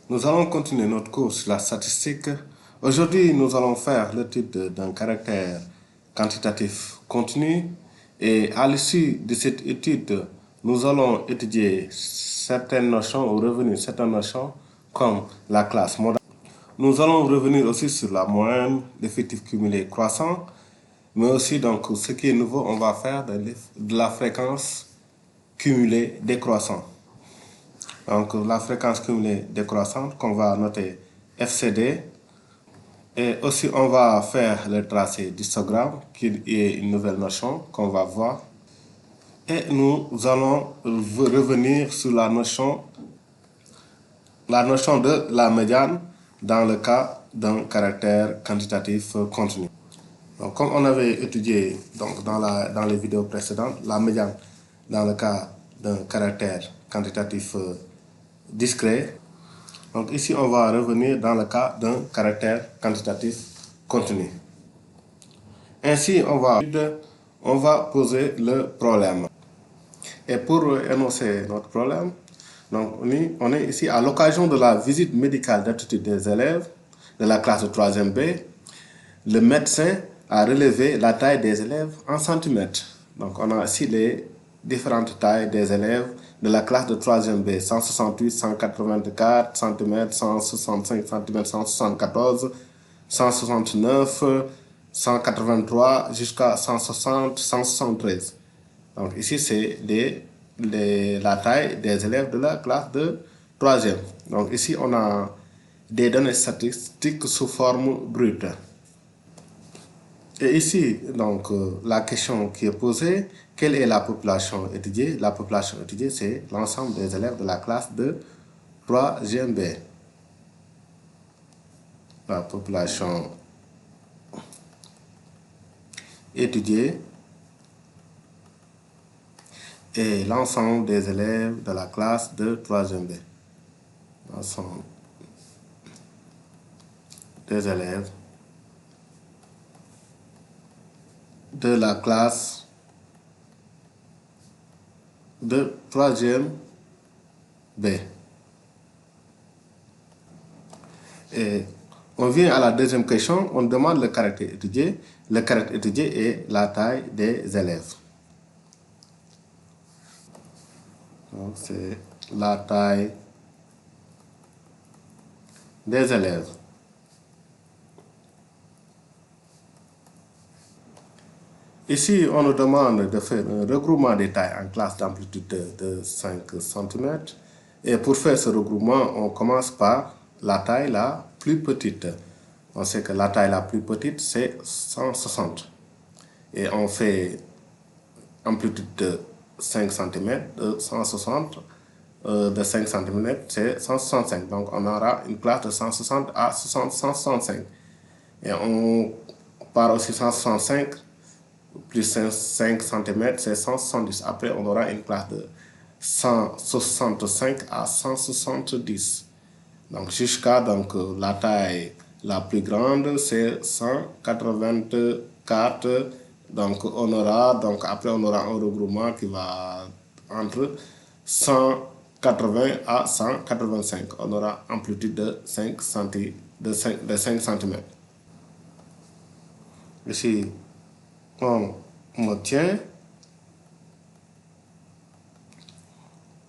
Nous allons continuer notre cours sur la statistique. Aujourd'hui, nous allons faire l'étude d'un caractère quantitatif continu et à l'issue de cette étude, nous allons étudier certaines notions ou revenir sur certaines notions comme la classe modale. Nous allons revenir aussi sur la moyenne, l'effectif cumulé croissant, mais aussi donc ce qui est nouveau, on va faire de la fréquence cumulée décroissante. Donc la fréquence cumulée décroissante qu'on va noter FCD. Et aussi on va faire le tracé d'histogramme qui est une nouvelle notion qu'on va voir. Et nous allons revenir sur la notion de la médiane dans le cas d'un caractère quantitatif continu. Donc, comme on avait étudié donc, dans les vidéos précédentes, la médiane dans le cas d'un caractère quantitatif discret. Donc ici, on va revenir dans le cas d'un caractère quantitatif continu. Ainsi, on va poser le problème. Et pour énoncer notre problème, donc on est ici à l'occasion de la visite médicale d'aptitude des élèves de la classe de 3e B. Le médecin a relevé la taille des élèves en centimètres. Donc on a ici les différentes tailles des élèves de la classe de 3e B. 168, 184 cm, 165 cm, 174, 169, 183 jusqu'à 160, 173. Donc ici, c'est la taille des élèves de la classe de 3e. Donc ici, on a des données statistiques sous forme brute. Et ici, donc, la question qui est posée, quelle est la population étudiée? La population étudiée, c'est l'ensemble des élèves de la classe de 3e B. La population étudiée et l'ensemble des élèves de la classe de 3e B. L'ensemble des élèves de la classe de 3e B. Et on vient à la deuxième question, on demande le caractère étudié. Le caractère étudié est la taille des élèves. Donc c'est la taille des élèves. Ici, on nous demande de faire un regroupement des tailles en classe d'amplitude de 5 cm. Et pour faire ce regroupement, on commence par la taille la plus petite. On sait que la taille la plus petite, c'est 160. Et on fait amplitude de 5 cm, de 160, de 5 cm, c'est 165. Donc, on aura une classe de 160 à 165. Et on part aussi 165 plus 5 cm, c'est 170. Après, on aura une classe de 165 à 170. Donc, jusqu'à la taille la plus grande, c'est 184. Donc, après, on aura un regroupement qui va entre 180 à 185. On aura amplitude de 5 cm. Ici, on obtient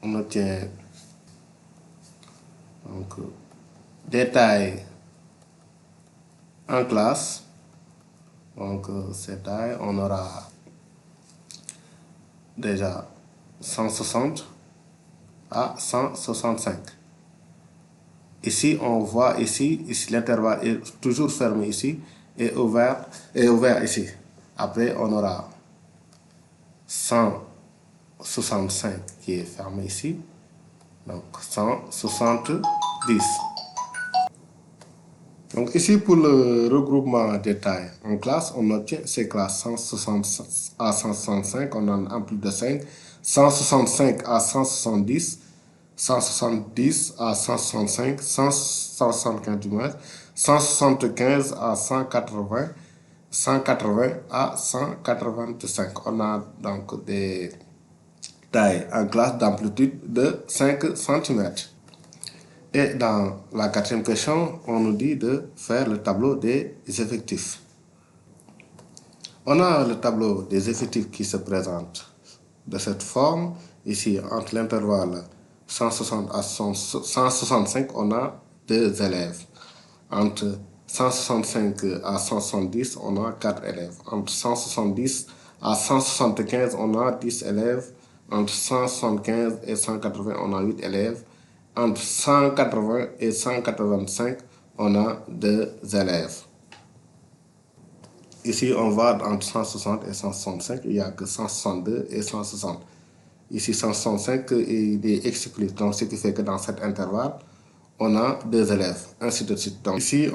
donc, des tailles en classe. Donc, ces tailles, on aura déjà 160 à 165. Ici, on voit ici l'intervalle est toujours fermé ici et ouvert ici. Après, on aura 165 qui est fermé ici. Donc, 170. Donc, ici, pour le regroupement des tailles en classe, on obtient ces classes 160 à 165, on en a plus de 5, 165 à 170, 170 à 165, 175 du moins, 175 à 180, 180 à 185. On a donc des tailles en classe d'amplitude de 5 cm. Et dans la quatrième question, on nous dit de faire le tableau des effectifs. On a le tableau des effectifs qui se présente de cette forme. Ici, entre l'intervalle 160 à 165, on a 2 élèves. Entre 165 à 170, on a 4 élèves. Entre 170 à 175, on a 10 élèves. Entre 175 et 180, on a 8 élèves. Entre 180 et 185, on a 2 élèves. Ici, on va entre 160 et 165, il n'y a que 162 et 160. Ici, 165, il est exclu. Donc, ce qui fait que dans cet intervalle, on a 2 élèves, ainsi de suite. Donc, ici,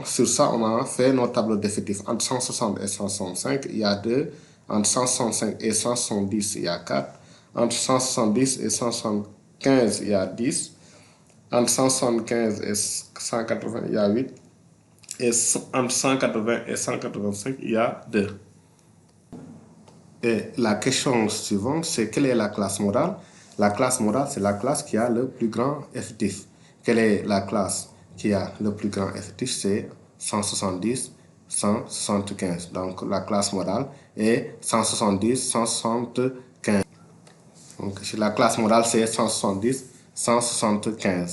sur ça, on a fait nos tableaux d'effectifs. Entre 160 et 165, il y a 2. Entre 165 et 170, il y a 4. Entre 170 et 175, il y a 10. Entre 175 et 180, il y a 8. Et entre 180 et 185, il y a 2. Et la question suivante, c'est quelle est la classe modale? La classe modale, c'est la classe qui a le plus grand effectif. Quelle est la classe qui a le plus grand effectif? C'est 170, 175. Donc la classe modale est 170, 175. Donc la classe modale, c'est 170, 175.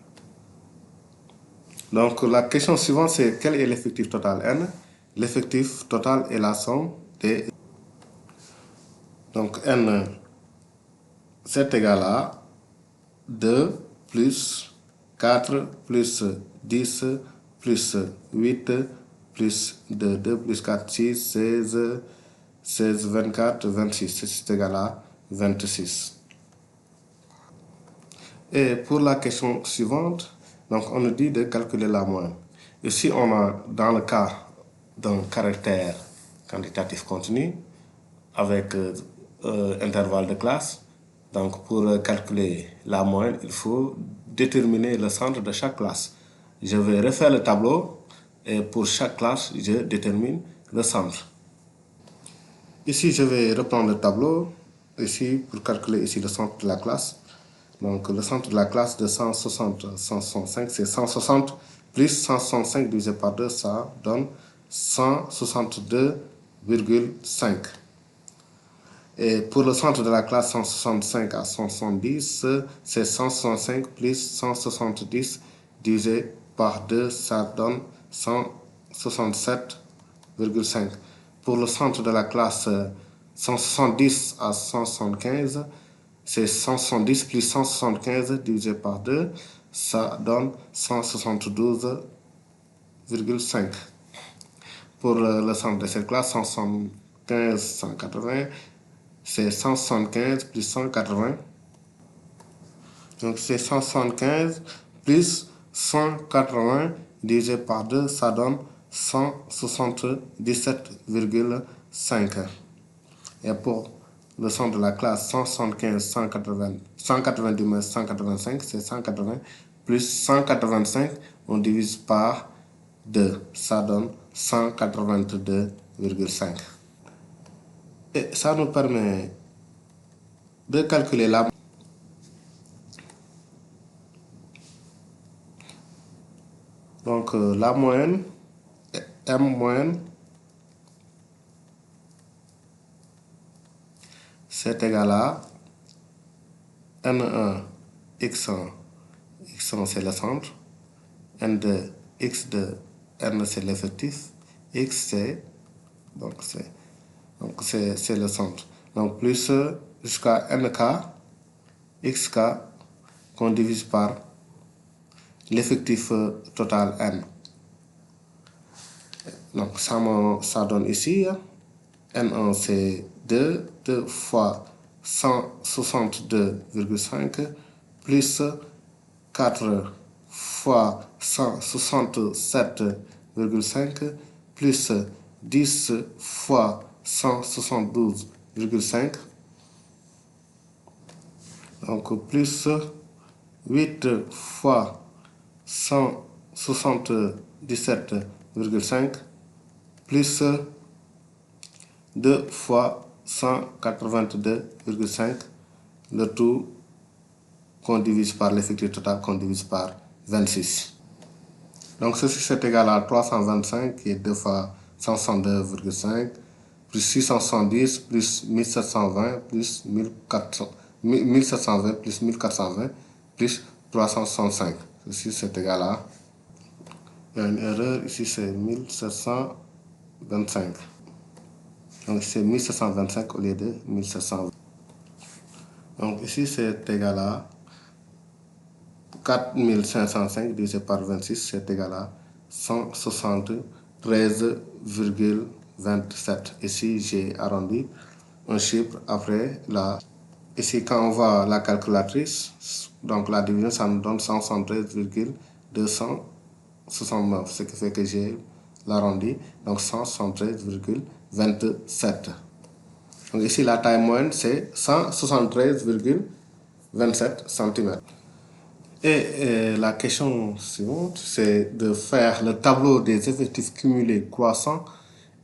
Donc la question suivante, c'est quel est l'effectif total n? L'effectif total est la somme des... Donc n, c'est égal à 2 plus 4 plus 10 plus 8 plus 2, 2 plus 4, 6, 16, 16, 24, 26. C'est égal à 26. Et pour la question suivante, donc on nous dit de calculer la moyenne. Ici, on a dans le cas d'un caractère quantitatif continu avec intervalle de classe. Donc pour calculer la moyenne, il faut déterminer le centre de chaque classe. Je vais refaire le tableau et pour chaque classe, je détermine le centre. Ici, je vais reprendre le tableau ici pour calculer ici le centre de la classe. Donc le centre de la classe de 160, 165, c'est 160 plus 165 divisé par 2, ça donne 162,5. Et pour le centre de la classe 165 à 170, c'est 165 plus 170 divisé par 2, ça donne 167,5. Pour le centre de la classe 170 à 175, c'est 170 plus 175 divisé par 2, ça donne 172,5. Pour le centre de cette classe, 175, 180, c'est 175 plus 180. Donc c'est 175 plus 180 divisé par 2, ça donne 177,5. Et pour le centre de la classe 175, 180, 190 185, c'est 180 plus 185, on divise par 2, ça donne 182,5. Et ça nous permet de calculer la... Donc la moyenne, M moyenne, c'est égal à N1, X1, X1 c'est le centre, N2, X2, N c'est l'effectif, X c'est c'est le centre. Donc plus jusqu'à NK, XK qu'on divise par l'effectif total N. Donc ça donne ici, N1 c'est 2, 2 fois 162,5 plus 4 fois 167,5 plus 10 fois 172,5. Donc plus 8 fois 177,5 plus 2 fois 182,5. Le tout qu'on divise par l'effectif total qu'on divise par 26. Donc ceci c'est égal à 325 qui est 2 fois 162,5 plus 670 plus 1720 plus 1720 plus 1420 plus 365. Ceci c'est égal à, il y a une erreur, ici c'est 1725. Donc c'est 1725 au lieu de 1720. Donc ici c'est égal à 4505 divisé par 26, c'est égal à 173,27. Ici, j'ai arrondi un chiffre après la... Ici, quand on voit la calculatrice, donc la division, ça nous donne 173,269, ce qui fait que j'ai l'arrondi, donc 173,27. Donc ici, la taille moyenne, c'est 173,27 cm. Et la question suivante, c'est de faire le tableau des effectifs cumulés croissants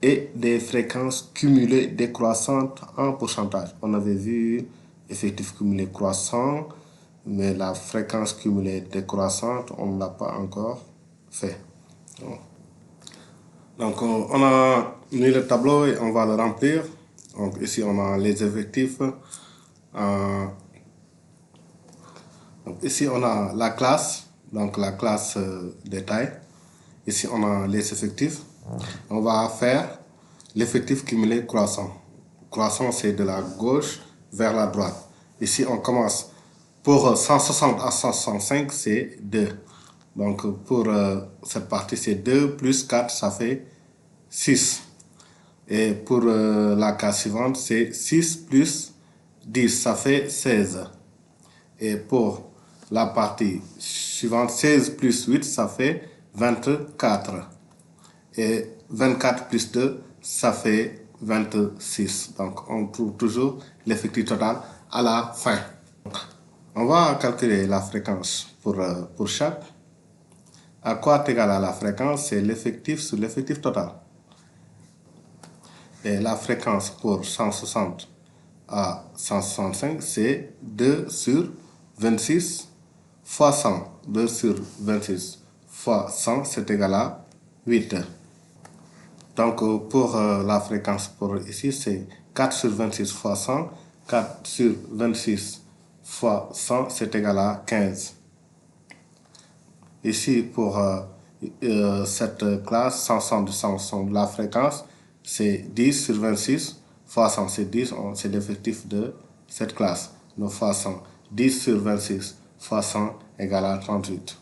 et des fréquences cumulées décroissantes en pourcentage. On avait vu effectifs cumulés croissants, mais la fréquence cumulée décroissante, on ne l'a pas encore fait. Donc, on a mis le tableau et on va le remplir. Donc, ici, on a les effectifs. Donc, ici, on a la classe, donc la classe détail. Ici, on a les effectifs. On va faire l'effectif cumulé croissant. Croissant, c'est de la gauche vers la droite. Ici, on commence pour 160 à 165, c'est 2. Donc, pour cette partie, c'est 2 plus 4, ça fait 6. Et pour la case suivante, c'est 6 plus 10, ça fait 16. Et pour la partie suivante, 16 plus 8, ça fait 24. Et 24 plus 2, ça fait 26. Donc, on trouve toujours l'effectif total à la fin. On va calculer la fréquence pour chaque. À quoi est égal à la fréquence? C'est l'effectif sur l'effectif total. Et la fréquence pour 160 à 165, c'est 2 sur 26 fois 100. 2 sur 26 fois 100, c'est égal à 8. Donc, pour la fréquence pour ici, c'est 4 sur 26 fois 100. 4 sur 26 fois 100, c'est égal à 15. Ici, pour cette classe, 100, la fréquence, c'est 10 sur 26 fois 100. C'est 10, c'est l'effectif de cette classe. 9 fois 100. 10 sur 26 fois 100 égale à 38.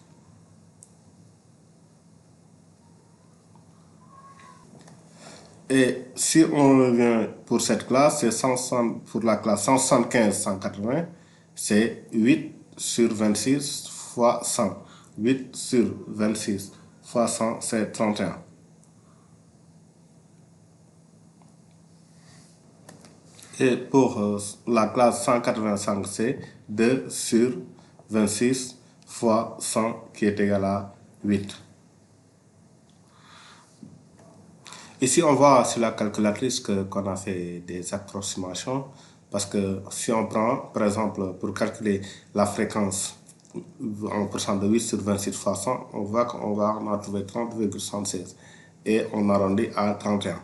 Et si on revient pour cette classe, c'est 160, pour la classe 175-180, c'est 8 sur 26 fois 100. 8 sur 26 fois 100, c'est 31. Et pour la classe 185, c'est 2 sur 26 fois 100 qui est égal à 8. Ici, on voit sur la calculatrice qu'on a fait des approximations. Parce que si on prend, par exemple, pour calculer la fréquence en pourcent de 8 sur 26 fois 100, on voit qu'on va en trouver 30,76. Et on arrondit à 31.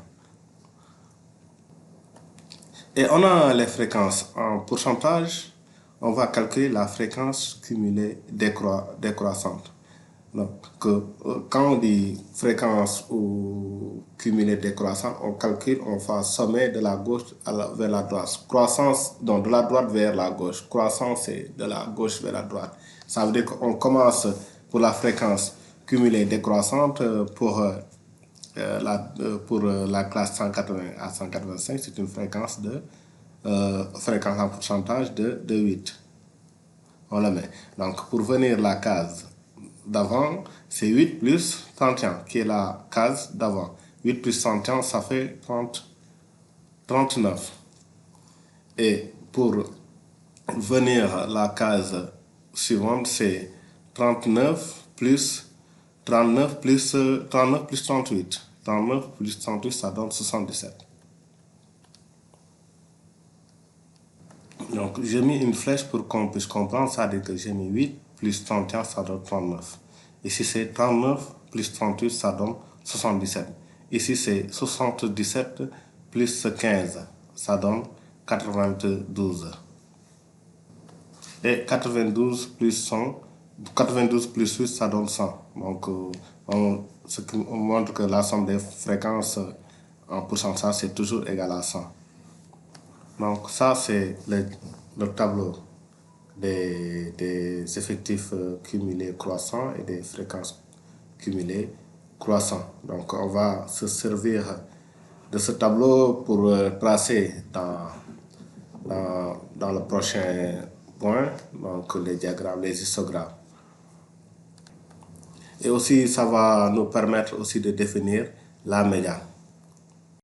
Et on a les fréquences en pourcentage. On va calculer la fréquence cumulée décroissante. Donc, quand on dit fréquence ou cumulée décroissante, on calcule, on fait sommet de la gauche vers la droite. Croissance, donc de la droite vers la gauche. Croissance, c'est de la gauche vers la droite. Ça veut dire qu'on commence pour la fréquence cumulée décroissante pour la classe 180 à 185, c'est une fréquence fréquence en pourcentage de 8. On le met. Donc, pour venir la case d'avant, c'est 8 plus 31, qui est la case d'avant. 8 plus 31, ça fait 39. Et pour venir la case suivante, c'est 39 plus 39 plus 39 plus 38. 39 plus 38, ça donne 77. Donc, j'ai mis une flèche pour qu'on puisse comprendre. Ça veut dire que j'ai mis 8 plus 31, ça donne 39. Ici, c'est 39 plus 38, ça donne 77. Ici, c'est 77 plus 15, ça donne 92. Et 92 plus 100, 92 plus 8, ça donne 100. Donc, ce qui montre que la somme des fréquences en pourcentage, c'est toujours égal à 100. Donc, ça, c'est le tableau des effectifs cumulés croissants et des fréquences cumulées croissantes. Donc, on va se servir de ce tableau pour placer dans le prochain point, donc les diagrammes, les histogrammes. Et aussi, ça va nous permettre aussi de définir la médiane.